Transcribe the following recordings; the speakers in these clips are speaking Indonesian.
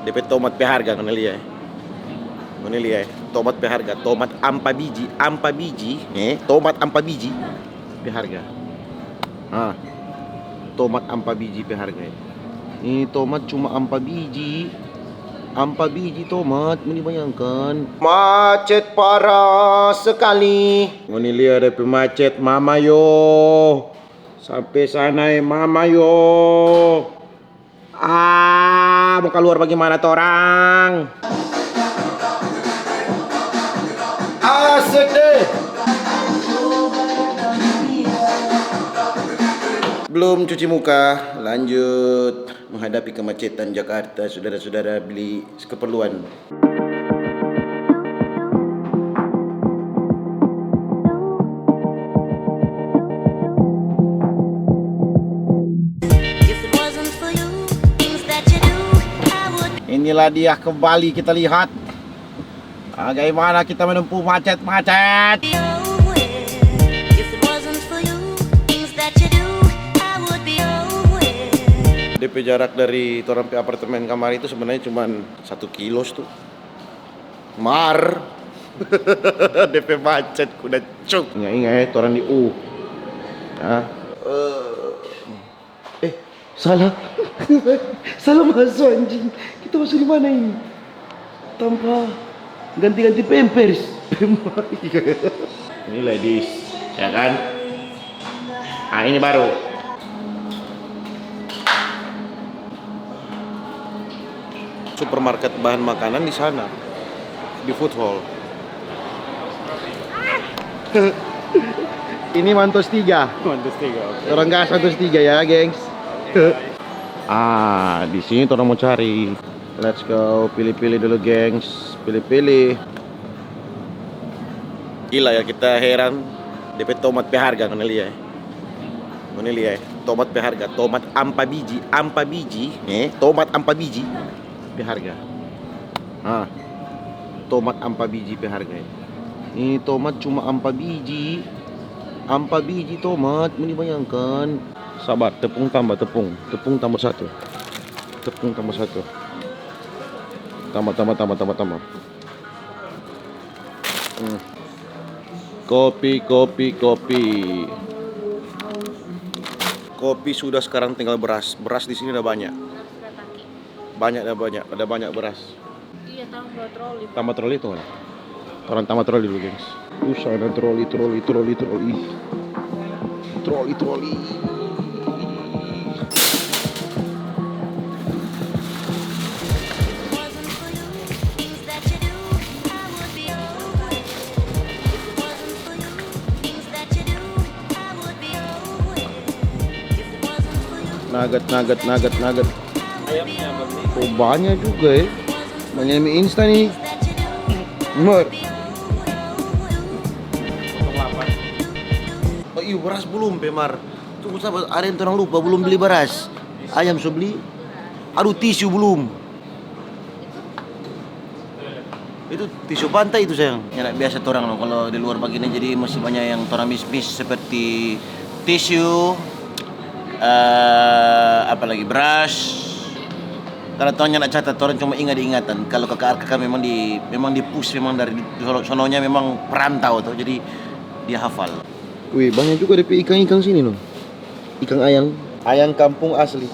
DP tomat pe harga kan lihat. Mana lihat? Tomat pe harga, tomat ampa biji, tomat ampa biji pe harga. Ah, tomat ampa biji pe harga. Ini tomat cuma ampa biji tomat, mau dibayangkan. Macet parah sekali. Mau lihat ada macet, mama yo. Sampai sana mama yo. Mau keluar bagaimana tuh orang? Asik deh. Belum cuci muka, lanjut menghadapi kemacetan Jakarta. Saudara-saudara beli keperluan. Inilah dia kembali kita lihat bagaimana kita menempuh macet-macet. DP jarak dari Torampi apartemen kamar itu sebenarnya cuma 1 kilo tuh. Mar. DP macet kuda cuk. Ingat orang di U. Ya. Salah. Salah masuk anjing. Kita masuk di mana ini? Tanpa ganti-ganti pampers. Ini ladies, ya kan? Ini baru. Supermarket bahan makanan di sana, di food hall. Ini Mantos 3. Okay. Orang gas Mantos 3 ya, gengs. Di sini orang mau cari. Let's go, pilih-pilih dulu, gengs. Pilih-pilih. Gila ya, kita heran. DP tomat pe harga kan lihat. Mana lihat? Tomat pe harga, tomat ampa biji, tomat ampa biji pe harga. Tomat ampa biji pe harga. Ini tomat cuma ampa biji tomat, mau dibayangkan. Sabar, tepung tambah tepung tambah 1. Tepung tambah 1. Tambah. Kopi sudah, sekarang tinggal beras. Beras di sini udah banyak. Ada banyak beras. Iya, tambah troli. Tambah troli tuh kan. Orang tambah troli dulu, gengs. Sana troli. Nugget. Ayamnya beli. Oh, banyak juga ya. Banyak mie instan nih. Mer. Oh iya, beras belum, Pemar. Tunggu sabar, ada yang orang lupa belum beli beras. Ayam sudah beli. Aduh, tisu belum. Itu tisu pantai itu, sayang. Ya biasa orang loh kalau di luar begini, jadi masih banyak yang orang mis-mis seperti tisu, apalagi brush. Kalau tahunnya nak catat, orang cuma ingat diingatan. Kalau kakak memang di push, memang dari sononya memang perantau tuh, jadi dia hafal. Wih, banyak juga DP ikan sini loh. Ikan ayam kampung asli.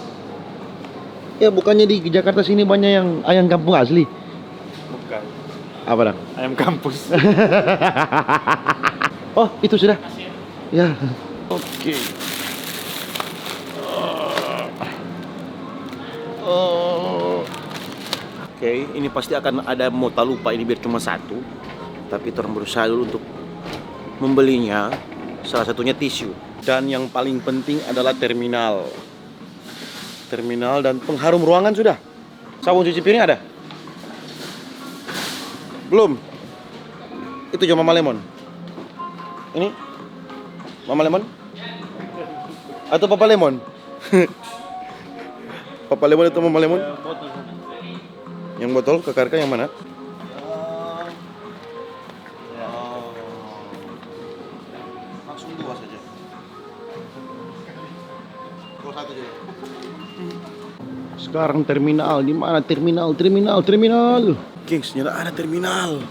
Ya, bukannya di Jakarta sini banyak yang ayam kampung asli? Bukan. Apa dah? Ayam kampus. Oh, itu sudah. Ya. Oke. Oke, ini pasti akan ada mota lupa ini biar cuma 1. Tapi orang berusaha dulu untuk membelinya. Salah satunya tisu. Dan yang paling penting adalah terminal dan pengharum ruangan sudah. Sabun cuci piring ada? Belum. Itu cuma Mama Lemon. Ini Mama Lemon? Atau Papa Lemon? Papa Lemon atau Mama Lemon? Yang botol kekarka yang mana? Langsung 2 saja. 2 1 aja. Sekarang terminal, di mana terminal? Gengs, nyala ada terminal.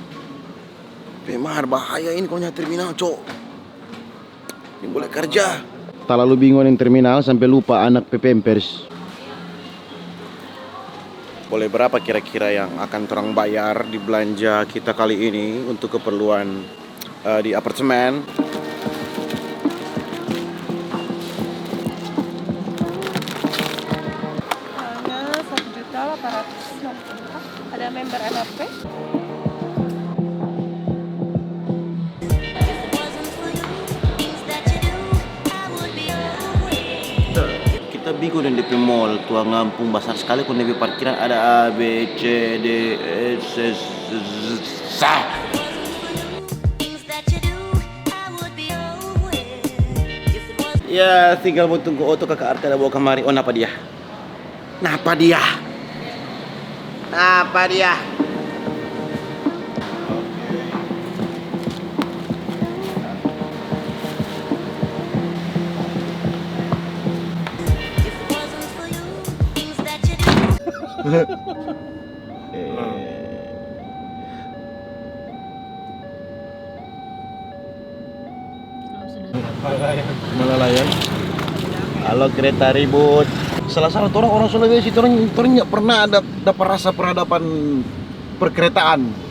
Memang bahaya ini kalau nyala terminal, cok. Ini boleh kerja. Terlalu bingung yang terminal sampai lupa anak Pampers. Boleh berapa kira-kira yang akan terang bayar di belanja kita kali ini untuk keperluan di apartemen? Hanya 1.860.000. Ada member MFP? Kita bingung dan DP mall tua ngampung besar sekali kalau DP parkiran ada A B C D E F G H. Ya tinggal mau tunggu Oto kakak Arka bawa kemari. Oh napa dia? Napa dia? Malalayan. Halo kereta ribut. Salah-salah orang Sulawesi, orang nggak pernah ada dapat rasa peradaban perkeretaan.